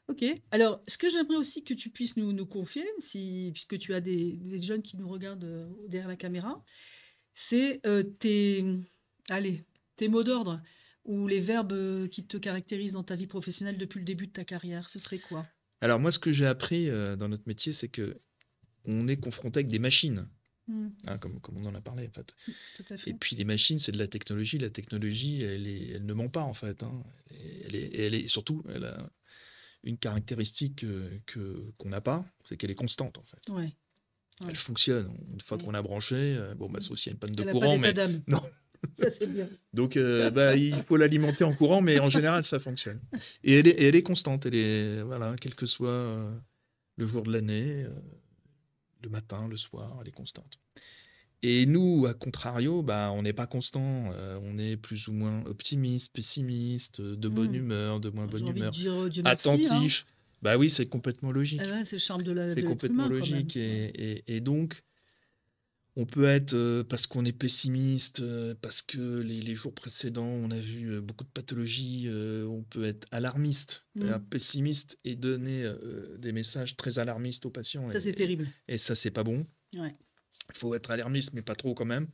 S1: Ok. Alors, ce que j'aimerais aussi que tu puisses nous confier, puisque tu as des jeunes qui nous regardent derrière la caméra, c'est allez, tes mots d'ordre ou les verbes qui te caractérisent dans ta vie professionnelle depuis le début de ta carrière. Ce serait quoi?
S2: Alors moi, ce que j'ai appris dans notre métier, c'est que on est confronté avec des machines, hein, comme on en a parlé, en fait.
S1: Tout à
S2: Et
S1: fait.
S2: puis les machines, c'est de la technologie. La technologie, elle ne ment pas, en fait, hein. Surtout, elle a une caractéristique qu'on n'a pas, c'est qu'elle est constante, en fait.
S1: Ouais.
S2: Elle fonctionne. Une fois
S1: Ouais.
S2: qu'on a branché, bon, bah, sauf s'il y a une panne de
S1: Elle n'a
S2: courant,
S1: pas d'état
S2: mais
S1: d'âme.
S2: non.
S1: Ça, c'est bien.
S2: Donc, bah, il faut l'alimenter en courant, mais en général, ça fonctionne. Et elle est constante. Voilà, quel que soit le jour de l'année, le matin, le soir, elle est constante. Et nous, à contrario, bah, on n'est pas constant. On est plus ou moins optimiste, pessimiste, de bonne humeur, de moins
S1: J'ai
S2: bonne
S1: envie de
S2: humeur,
S1: dire Dieu merci. Hein.
S2: attentif. Bah oui, c'est complètement
S1: Eh
S2: logique.
S1: ben, c'est le charme de
S2: C'est
S1: l'être
S2: complètement
S1: humain, quand même.
S2: logique. Et donc, on peut être, parce qu'on est pessimiste, parce que les jours précédents, on a vu beaucoup de pathologies, on peut être alarmiste, c'est-à-dire pessimiste, et donner des messages très alarmistes aux patients.
S1: Ça, c'est terrible.
S2: Et ça, c'est pas bon.
S1: Ouais.
S2: Il faut être alarmiste, mais pas trop quand même.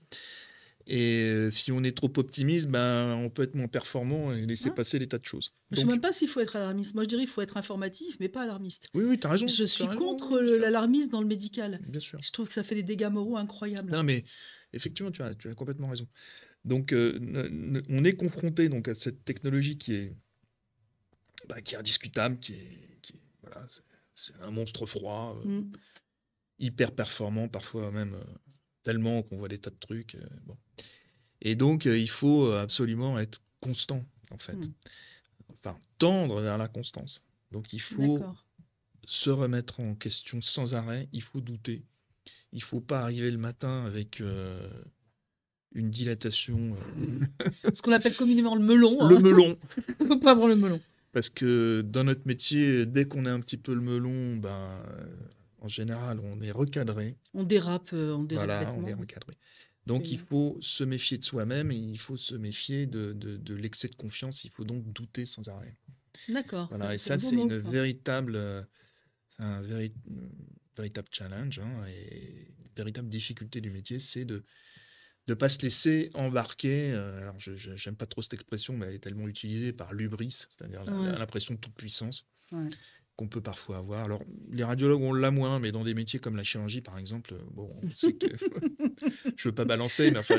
S2: Et si on est trop optimiste, ben, on peut être moins performant et laisser passer des tas de choses.
S1: Je ne sais même pas s'il faut être alarmiste. Moi, je dirais qu'il faut être informatif, mais pas alarmiste.
S2: Oui, oui, tu as raison.
S1: Je suis contre l'alarmisme dans le médical.
S2: Bien sûr.
S1: Je trouve que ça fait des dégâts moraux incroyables.
S2: Non, mais effectivement, tu as complètement raison. Donc, on est confronté donc, à cette technologie qui est indiscutable, voilà, c'est un monstre froid, hyper performant, parfois même tellement qu'on voit des tas de trucs. Bon. Et donc, il faut absolument être constant, en fait. Enfin, tendre vers la constance. Donc, il faut se remettre en question sans arrêt, il faut douter. Il ne faut pas arriver le matin avec une dilatation.
S1: Ce qu'on appelle communément le melon.
S2: Le melon.
S1: Il ne faut pas avoir le melon.
S2: Parce que dans notre métier, dès qu'on a un petit peu le melon, ben, en général, on est recadré.
S1: On dérape,
S2: voilà,
S1: bêtement.
S2: on est recadré. Donc, il faut se méfier de soi-même et il faut se méfier de l'excès de confiance. Il faut donc douter sans arrêt.
S1: D'accord.
S2: Voilà, et ça, c'est un véritable challenge, hein, et une véritable difficulté du métier, c'est de ne pas se laisser embarquer. Alors, je n'aime pas trop cette expression, mais elle est tellement utilisée par l'hubris, c'est-à-dire l'impression de toute puissance. Ouais. Qu'on peut parfois avoir. Alors, les radiologues, on l'a moins, mais dans des métiers comme la chirurgie, par exemple, bon, on sait que... je veux pas balancer, mais enfin...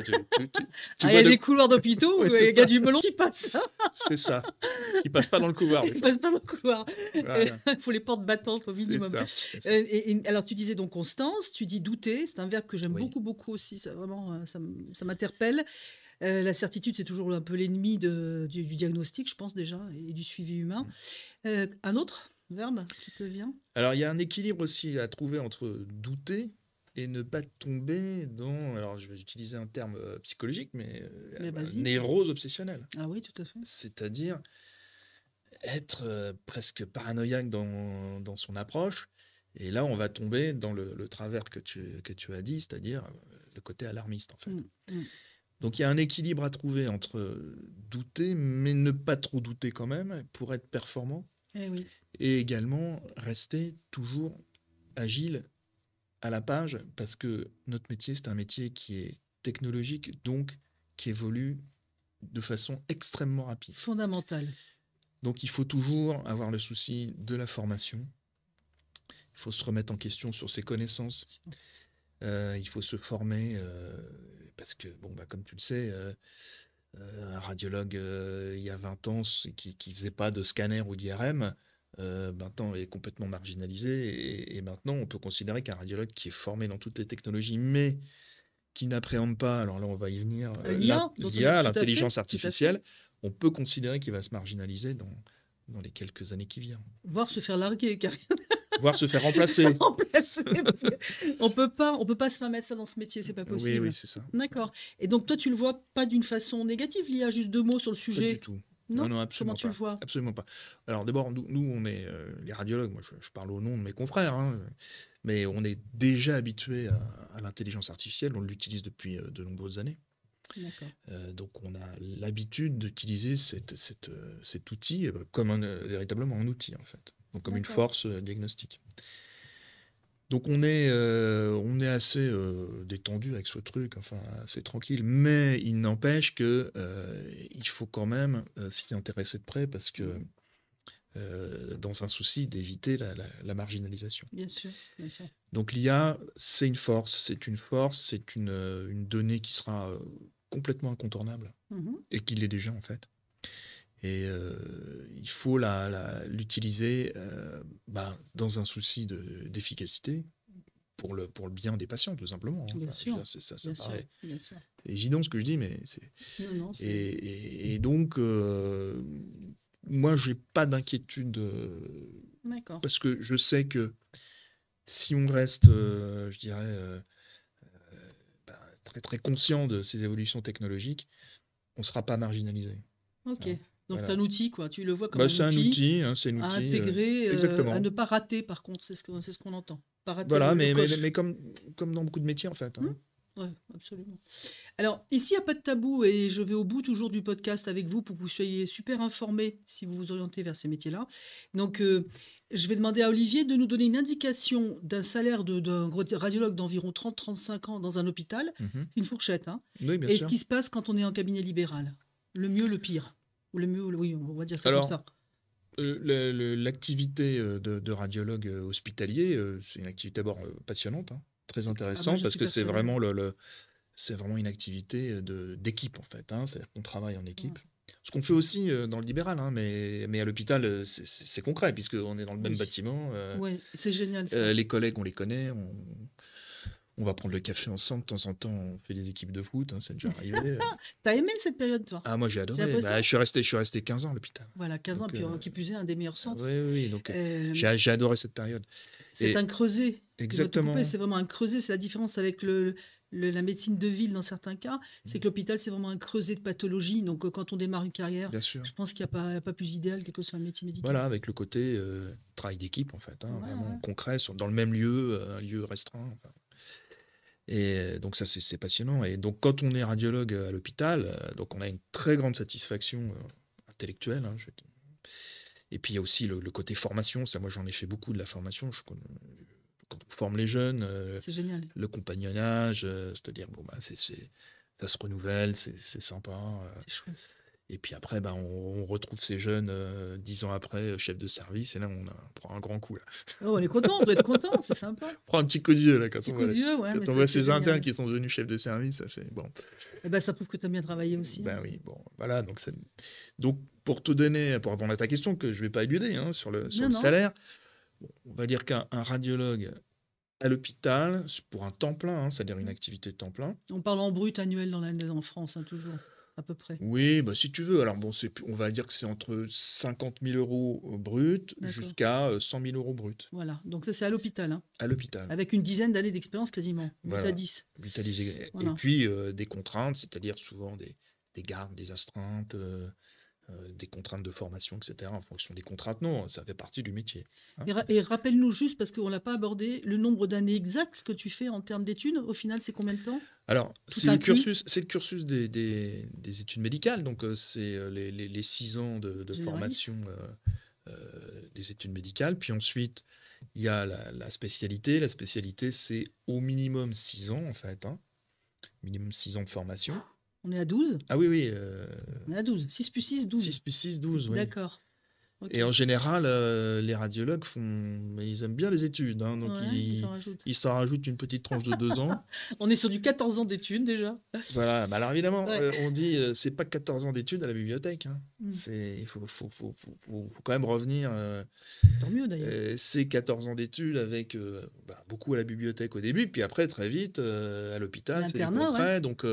S1: il y a des couloirs d'hôpitaux où il y a du melon qui passe.
S2: C'est ça. Qui passe pas dans le couloir.
S1: Il passe pas dans le couloir. Voilà. Il faut les portes battantes au minimum.
S2: C'est ça.
S1: Alors, tu disais donc constance, tu dis douter, c'est un verbe que j'aime beaucoup, beaucoup aussi. Ça, vraiment, ça m'interpelle. La certitude, c'est toujours un peu l'ennemi du diagnostic, je pense déjà, et du suivi humain. Un autre verbe qui te vient?
S2: Alors, il y a un équilibre aussi à trouver entre douter et ne pas tomber dans, alors je vais utiliser un terme psychologique, mais névrose obsessionnelle.
S1: Ah oui, tout à fait.
S2: C'est-à-dire être presque paranoïaque dans son approche. Et là, on va tomber dans le travers que tu as dit, c'est-à-dire le côté alarmiste, en fait. Donc, il y a un équilibre à trouver entre douter, mais ne pas trop douter quand même, pour être performant.
S1: Oui.
S2: Et également rester toujours agile à la page, parce que notre métier, c'est un métier qui est technologique, donc qui évolue de façon extrêmement rapide.
S1: Fondamentale.
S2: Donc il faut toujours avoir le souci de la formation. Il faut se remettre en question sur ses connaissances. Il faut se former, parce que, bon, bah, comme tu le sais, Un radiologue, il y a 20 ans, qui faisait pas de scanner ou d'IRM, maintenant est complètement marginalisé. Et maintenant, on peut considérer qu'un radiologue qui est formé dans toutes les technologies, mais qui n'appréhende pas, alors là, on va y venir,
S1: L'IA, dont on a
S2: l'IA,
S1: tout à fait,
S2: l'intelligence
S1: tout à fait.
S2: artificielle, on peut considérer qu'il va se marginaliser dans les quelques années qui viennent.
S1: Voire se faire larguer, carrément.
S2: Voire se faire remplacer.
S1: Remplacer, parce qu'on peut pas se permettre ça dans ce métier, c'est pas
S2: Oui,
S1: possible.
S2: oui, c'est ça.
S1: D'accord. Et donc, toi, tu le vois pas d'une façon négative, l'IA, juste 2 mots sur le
S2: Pas
S1: sujet?
S2: du tout.
S1: Non?
S2: Non, absolument
S1: Comment tu le
S2: pas.
S1: vois?
S2: Absolument pas. Alors d'abord, nous, on est les radiologues, moi je parle au nom de mes confrères, hein, mais on est déjà habitués à l'intelligence artificielle, on l'utilise depuis de nombreuses années.
S1: D'accord.
S2: Donc on a l'habitude d'utiliser cet outil comme véritablement un outil, en fait. Donc comme une
S1: D'accord.
S2: force diagnostique. Donc on est assez détendu avec ce truc, enfin assez tranquille, mais il n'empêche que il faut quand même s'y intéresser de près parce que dans un souci d'éviter la marginalisation.
S1: Bien sûr, bien sûr.
S2: Donc l'IA, c'est une force, c'est une donnée qui sera complètement incontournable
S1: Mhm.
S2: et qui l'est déjà en fait. Et il faut l'utiliser dans un souci d'efficacité pour le bien des patients, tout simplement. Hein.
S1: Bien
S2: Enfin, je veux
S1: sûr,
S2: dire, ça
S1: bien sûr,
S2: paraît
S1: bien sûr.
S2: évident ce que je dis, mais c'est.
S1: Non, non, c'est...
S2: Et donc, moi, j'ai pas d'inquiétude
S1: D'accord.
S2: parce que je sais que si on reste, je dirais, très très conscient de ces évolutions technologiques, on ne sera pas marginalisé.
S1: Ok.
S2: Hein.
S1: Donc,
S2: Voilà.
S1: c'est un outil, quoi. Tu le vois comme un
S2: C'est un
S1: outil
S2: outil, hein, c'est un
S1: à
S2: outil.
S1: intégrer, à
S2: Exactement.
S1: ne pas rater, par contre. C'est ce qu'on entend. Pas rater
S2: Voilà,
S1: le
S2: mais
S1: coche.
S2: comme dans beaucoup de métiers, en fait. Hein.
S1: Oui, absolument. Alors, ici, il n'y a pas de tabou et je vais au bout toujours du podcast avec vous pour que vous soyez super informés si vous vous orientez vers ces métiers-là. Donc, je vais demander à Olivier de nous donner une indication d'un salaire d'un radiologue d'environ 30-35 ans dans un hôpital.
S2: Mhm.
S1: Une fourchette, hein.
S2: Oui, bien
S1: Et ce
S2: sûr.
S1: qui se passe quand on est en cabinet libéral. Le mieux, le pire. Ou le mieux, oui, on va dire ça comme
S2: Alors,
S1: ça.
S2: l'activité de radiologue hospitalier, c'est une activité d'abord passionnante, hein, très intéressante,
S1: je
S2: parce
S1: suis
S2: que c'est
S1: persuadée.
S2: vraiment c'est vraiment une activité d'équipe, en fait. Hein, c'est-à-dire qu'on travaille en équipe. Ce qu'on fait aussi dans le libéral, hein, mais à l'hôpital, c'est concret, puisqu'on est dans le même
S1: Oui,
S2: bâtiment.
S1: ouais, c'est génial ça.
S2: Les collègues, on les connaît. On va prendre le café ensemble. De temps en temps, on fait des équipes de foot. Hein, c'est déjà arrivé.
S1: T'as aimé cette période, toi?
S2: Ah, moi, j'ai
S1: J'ai
S2: adoré.
S1: l'impression.
S2: Bah, je suis resté 15 ans à l'hôpital.
S1: Voilà, 15 ans,
S2: Donc,
S1: puis qui plus est, un des meilleurs centres.
S2: oui, oui. Donc,
S1: Euh,
S2: j'ai adoré cette période.
S1: c'est
S2: Et
S1: un creuset. Excuse-moi de te couper,
S2: exactement.
S1: c'est vraiment un creuset. C'est la différence avec la médecine de ville dans certains cas. C'est que l'hôpital, c'est vraiment un creuset de pathologie. Donc, quand on démarre une carrière,
S2: Bien sûr.
S1: je pense qu'il n'y a pas plus idéal, quel que soit le métier médical.
S2: Voilà, avec le côté travail d'équipe, en fait, hein,
S1: Ouais,
S2: vraiment
S1: ouais.
S2: concret, dans le même lieu, un lieu restreint. Enfin. Et donc ça, c'est passionnant. Et donc quand on est radiologue à l'hôpital, donc on a une très grande satisfaction intellectuelle. Hein, et puis il y a aussi le côté formation. Ça, moi, j'en ai fait beaucoup de la formation. Quand on forme les jeunes,
S1: C'est génial.
S2: le compagnonnage, c'est-à-dire, bon, bah, ça se renouvelle, c'est sympa.
S1: C'est chouette.
S2: Et puis après, ben, on retrouve ces jeunes 10 ans après, chefs de service, et là, on prend un grand coup. Là.
S1: Oh, on est content, on doit être content, c'est sympa.
S2: On prend un petit coup d'yeux là, quand
S1: Petit
S2: on
S1: coup
S2: voit,
S1: de vieux, ouais, mais
S2: quand on voit
S1: c'est
S2: ces internes
S1: génial.
S2: qui sont devenus chefs de service, ça fait bon.
S1: Et ben, ça prouve que tu as bien travaillé aussi.
S2: Ben
S1: Hein.
S2: oui, bon, voilà. Donc pour te donner, pour répondre à ta question que je vais pas éluder hein, sur le
S1: Non, non.
S2: salaire, bon, on va dire qu'un radiologue à l'hôpital, pour un temps plein, hein, c'est-à-dire une activité de temps plein.
S1: On parle en brut annuel en France, hein, toujours, à peu près.
S2: Oui, bah, si tu veux. Alors bon, on va dire que c'est entre 50 000 euros brut
S1: D'accord.
S2: jusqu'à 100 000 euros brut
S1: Voilà, donc ça c'est à l'hôpital, hein,
S2: à l'hôpital.
S1: avec une dizaine d'années d'expérience quasiment, 8
S2: Voilà.
S1: à 10.
S2: Brutalisé.
S1: Voilà.
S2: Et puis des contraintes, c'est-à-dire souvent des gardes, des astreintes, des contraintes de formation, etc. En fonction des contraintes, non, ça fait partie du métier. Hein.
S1: Et rappelle-nous juste, parce qu'on ne l'a pas abordé, le nombre d'années exactes que tu fais en termes d'études, au final c'est combien de temps?
S2: Alors,
S1: Tout
S2: c'est le
S1: inclus
S2: cursus des études médicales, donc c'est les 6 ans de
S1: Généraliste.
S2: formation des études médicales. Puis ensuite, il y a la spécialité. La spécialité, c'est au minimum 6 ans, en fait. Hein. Minimum 6 ans de formation.
S1: On est à 12?
S2: Ah oui, oui.
S1: On est à 12. 6 plus 6, 12.
S2: 6 plus 6, 12, oui.
S1: D'accord.
S2: Et
S1: OK.
S2: en général, les radiologues ils aiment bien les études, hein, donc
S1: Ouais, ils s'en rajoutent.
S2: ils s'en rajoutent une petite tranche de 2 ans.
S1: On est sur du 14 ans d'études déjà.
S2: Voilà, bah, alors évidemment,
S1: Ouais.
S2: on dit, c'est pas 14 ans d'études à la bibliothèque, hein.
S1: Mmh.
S2: Il faut quand même revenir,
S1: Tant mieux d'ailleurs.
S2: c'est 14 ans d'études avec, beaucoup à la bibliothèque au début, puis après très vite, à
S1: À
S2: l'hôpital, c'est les
S1: l'internat, ouais.
S2: congrès, donc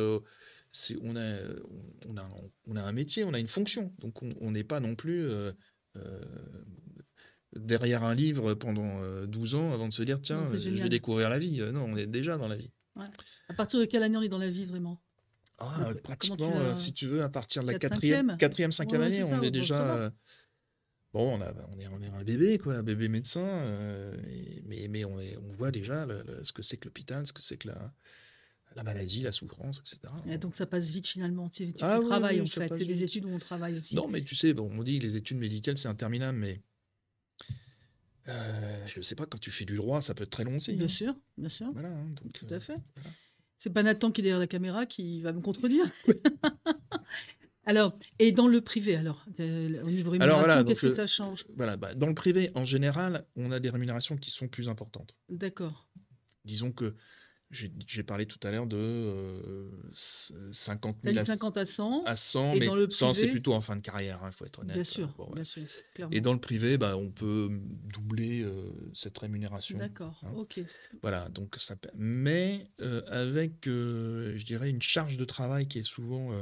S2: c'est on a un métier, on a une fonction, donc on n'est pas non plus, heu, derrière un livre pendant, 12 ans avant de se dire:
S1: Non,
S2: «Tiens,
S1: c'est
S2: je vais
S1: génial.
S2: découvrir la vie». Non, on est déjà dans la vie.
S1: Ouais. À partir de quelle année on est dans la vie vraiment? Comment tu
S2: Pratiquement,
S1: l'as
S2: si tu veux, à partir de la
S1: 4
S2: quatrième,
S1: 5e?
S2: quatrième,
S1: Ouais,
S2: cinquième
S1: ouais,
S2: année,
S1: c'est
S2: on
S1: ça,
S2: est
S1: ouais, bon, ça
S2: déjà,
S1: va.
S2: bon, on est un bébé, quoi, un bébé médecin, mais on voit déjà ce que c'est que l'hôpital, ce que c'est que la maladie, la souffrance, et cetera.
S1: Et donc ça passe vite finalement. Tu
S2: Ah oui,
S1: travailles en
S2: oui, ça
S1: fait.
S2: passe
S1: C'est des
S2: vite.
S1: études où on travaille aussi.
S2: Non, mais tu sais, bon, on dit que les études médicales, c'est interminable, mais je sais pas, quand tu fais du droit, ça peut être très long aussi,
S1: Bien
S2: hein.
S1: sûr, bien sûr.
S2: Voilà, hein, donc
S1: Tout à fait.
S2: voilà.
S1: C'est pas Nathan qui est derrière la caméra qui va me contredire. Alors, et dans le privé alors, au niveau
S2: Alors
S1: rémunération,
S2: voilà,
S1: qu'est-ce
S2: donc
S1: que ça change?
S2: voilà, bah, dans le privé, en général, on a des rémunérations qui sont plus importantes.
S1: D'accord.
S2: Disons que j'ai parlé tout à l'heure de 50
S1: Tu as
S2: 000
S1: dit 50 à 100
S2: à 100,
S1: et
S2: mais
S1: dans le
S2: 100, c'est
S1: privé?
S2: plutôt en fin de carrière, il faut être
S1: Bien
S2: honnête.
S1: sûr,
S2: Bon, ouais.
S1: bien sûr,
S2: Et
S1: clairement.
S2: dans le privé, bah, on peut doubler cette rémunération,
S1: D'accord,
S2: hein.
S1: OK.
S2: Voilà, donc mais avec, je dirais, une charge de travail qui est souvent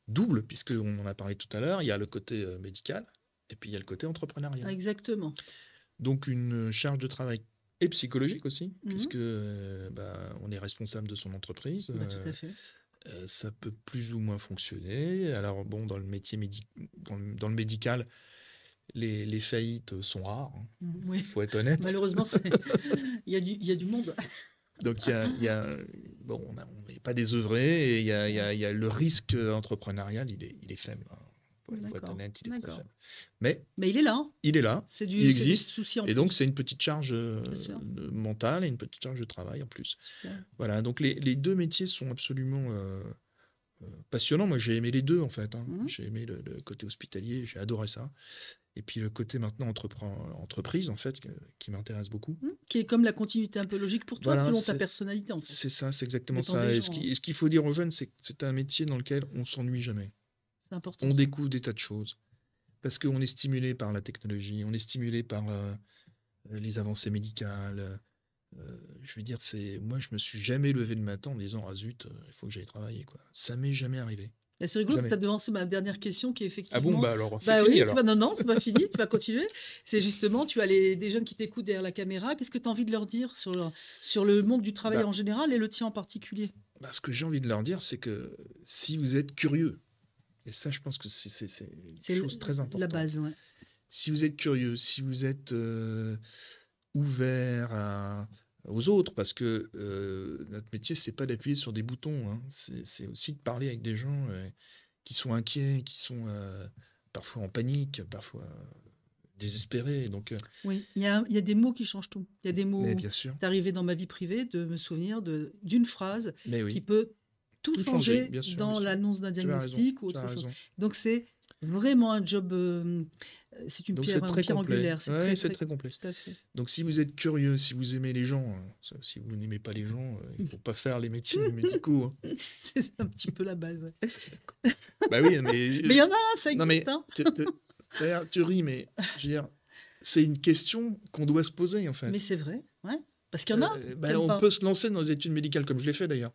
S2: double, puisqu'on en a parlé tout à l'heure, il y a le côté médical et puis il y a le côté entrepreneurial.
S1: Exactement.
S2: Donc une charge de travail et psychologique aussi,
S1: Mmh.
S2: puisque on est responsable de son entreprise.
S1: Bah, tout à fait.
S2: Ça peut plus ou moins fonctionner. Alors bon, dans le métier dans le médical, les faillites sont rares, hein.
S1: Oui,
S2: Faut être honnête.
S1: malheureusement, il y a du monde.
S2: Donc bon, on n'est pas désœuvré et il y a le risque entrepreneurial, il est faible, hein. Faut être
S1: D'accord,
S2: honnête, il est très
S1: d'accord.
S2: faible. Mais
S1: Mais il est là, hein.
S2: il est là,
S1: C'est
S2: il
S1: des
S2: existe,
S1: soucis en
S2: et donc
S1: plus.
S2: c'est une petite charge
S1: Bien sûr.
S2: mentale et une petite charge de travail en plus.
S1: Super.
S2: Voilà, donc les deux métiers sont absolument passionnants. Moi, j'ai aimé les deux, en fait, hein.
S1: Mmh.
S2: J'ai aimé le côté hospitalier, j'ai adoré ça. Et puis le côté maintenant entreprise, en fait, qui m'intéresse beaucoup.
S1: Qui est comme la continuité un peu logique pour toi,
S2: Voilà,
S1: selon ta personnalité en fait.
S2: c'est ça, c'est exactement
S1: Dépend
S2: ça.
S1: des
S2: Et
S1: gens, hein.
S2: ce qu'il faut dire aux jeunes, c'est que c'est un métier dans lequel on s'ennuie jamais.
S1: C'est important
S2: On
S1: ça.
S2: découvre des tas de choses. Parce qu'on est stimulé par la technologie, on est stimulé par les avancées médicales. Je veux dire, moi, je me suis jamais levé le matin en me disant: ah zut, il faut que j'aille travailler, quoi. Ça m'est jamais arrivé.
S1: Et c'est rigolo parce que tu
S2: Jamais.
S1: as devancé ma dernière question qui est
S2: Ah bon,
S1: effectivement.
S2: bah alors, c'est
S1: Bah
S2: fini
S1: oui,
S2: alors.
S1: non, non, c'est pas fini, tu vas continuer. C'est justement, tu as des jeunes qui t'écoutent derrière la caméra. Qu'est-ce que tu as envie de leur dire sur le monde du travail
S2: Bah,
S1: en général et le tien en particulier?
S2: ce que j'ai envie de leur dire, c'est que si vous êtes curieux, et ça, je pense que c'est
S1: C'est
S2: une chose très
S1: la
S2: importante.
S1: base, ouais.
S2: Si vous êtes curieux, si vous êtes ouvert aux autres, parce que notre métier, c'est pas d'appuyer sur des boutons, hein. C'est aussi de parler avec des gens qui sont inquiets, qui sont parfois en panique, parfois désespérés. Donc,
S1: Oui, il y a des mots qui changent tout. Il y a des
S2: mais
S1: mots.
S2: bien sûr,
S1: C'est arrivé dans ma vie privée de me souvenir d'une phrase
S2: mais
S1: qui
S2: oui,
S1: peut tout
S2: tout changer,
S1: changer
S2: bien sûr,
S1: dans
S2: bien sûr.
S1: l'annonce d'un
S2: Tu as raison,
S1: diagnostic ou
S2: tu as
S1: autre chose.
S2: raison.
S1: Donc c'est vraiment un job, c'est une
S2: Donc
S1: pierre,
S2: c'est très
S1: pierre
S2: complet.
S1: angulaire. C'est
S2: Ouais,
S1: très,
S2: c'est
S1: très,
S2: très complet.
S1: tout à fait.
S2: Donc si vous êtes curieux, si vous aimez les gens, si vous n'aimez pas les gens, il ne faut pas faire les métiers médicaux, hein.
S1: C'est un petit peu la base. Ouais.
S2: Bah oui,
S1: Mais il y en a un, ça
S2: non
S1: existe.
S2: mais
S1: Hein.
S2: d'ailleurs, tu ris, mais je veux dire, c'est une question qu'on doit se poser en fait.
S1: Mais c'est vrai, ouais. Parce qu'il y en a. T'aimes
S2: On
S1: pas.
S2: peut se lancer dans les études médicales comme je l'ai fait d'ailleurs,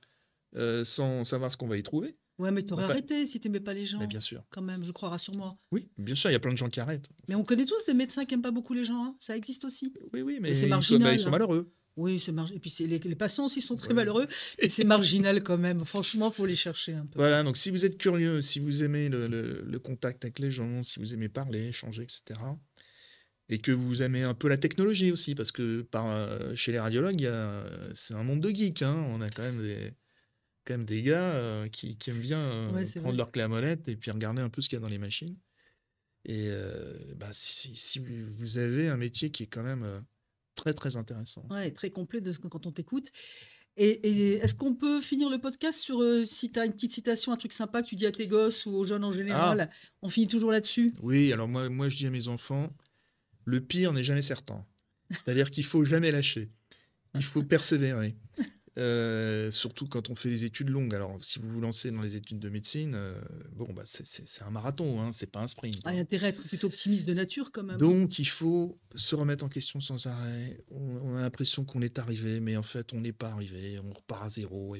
S2: sans savoir ce qu'on va y trouver.
S1: Ouais, mais t'aurais
S2: Enfin,
S1: arrêté si t'aimais pas les gens.
S2: Mais bien sûr.
S1: Quand même, je crois, rassure-moi.
S2: Oui, bien sûr, il y a plein de gens qui arrêtent.
S1: Mais on connaît tous des médecins qui aiment pas beaucoup les gens. Hein. Ça existe aussi.
S2: Oui,
S1: Mais
S2: mais
S1: c'est
S2: ils
S1: marginal.
S2: sont
S1: Hein.
S2: malheureux.
S1: Oui, c'est marginal. Et puis les patients aussi sont très
S2: Ouais.
S1: malheureux. Et c'est marginal quand même. Franchement, faut les chercher un peu.
S2: Voilà, donc si vous êtes curieux, si vous aimez le contact avec les gens, si vous aimez parler, échanger, etc., et que vous aimez un peu la technologie aussi, parce que chez les radiologues, c'est un monde de geeks, hein. On a quand même des gars qui aiment bien
S1: Ouais, c'est
S2: prendre
S1: vrai.
S2: leur clé à molette et puis regarder un peu ce qu'il y a dans les machines. Et si vous avez un métier qui est quand même très, très intéressant.
S1: Ouais, très complet quand on t'écoute. Et est-ce qu'on peut finir le podcast sur si tu as une petite citation, un truc sympa que tu dis à tes gosses ou aux jeunes en
S2: Ah,
S1: général? On finit toujours là-dessus.
S2: oui, alors moi je dis à mes enfants, le pire n'est jamais certain. C'est-à-dire qu'il faut jamais lâcher. Il faut persévérer. Surtout quand on fait des études longues. Alors, si vous vous lancez dans les études de médecine, bon, bah, c'est un marathon, hein, c'est pas un sprint,
S1: Ah, il y a
S2: hein.
S1: intérêt à être plutôt optimiste de nature quand même, hein.
S2: Donc, il faut se remettre en question sans arrêt. On a l'impression qu'on est arrivé, mais en fait, on n'est pas arrivé. On repart à zéro.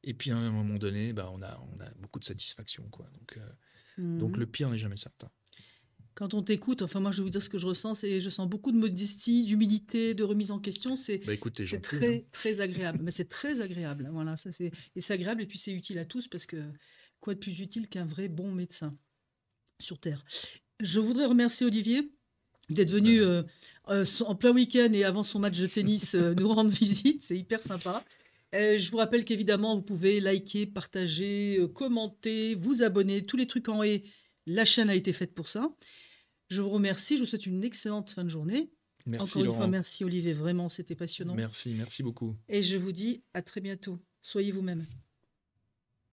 S2: Et puis à un moment donné, bah, on a beaucoup de satisfaction, quoi. Donc le
S1: Mhm.
S2: pire n'est jamais certain.
S1: Quand on t'écoute, enfin moi je vais vous dire ce que je ressens, c'est je sens beaucoup de modestie, d'humilité, de remise en question.
S2: Bah, écoute, t'es
S1: C'est
S2: gentil, hein.
S1: très très agréable. Mais c'est très agréable. Voilà, ça c'est agréable et puis c'est utile à tous parce que quoi de plus utile qu'un vrai bon médecin sur Terre. Je voudrais remercier Olivier d'être venu
S2: Bah,
S1: en plein week-end et avant son match de tennis nous rendre visite. C'est hyper sympa. Je vous rappelle qu'évidemment, vous pouvez liker, partager, commenter, vous abonner, tous les trucs en haut. La chaîne a été faite pour ça. Je vous remercie, je vous souhaite une excellente fin de journée.
S2: merci
S1: Encore une fois,
S2: Laurent.
S1: merci Olivier, vraiment, c'était passionnant.
S2: Merci beaucoup.
S1: Et je vous dis à très bientôt. Soyez vous-même.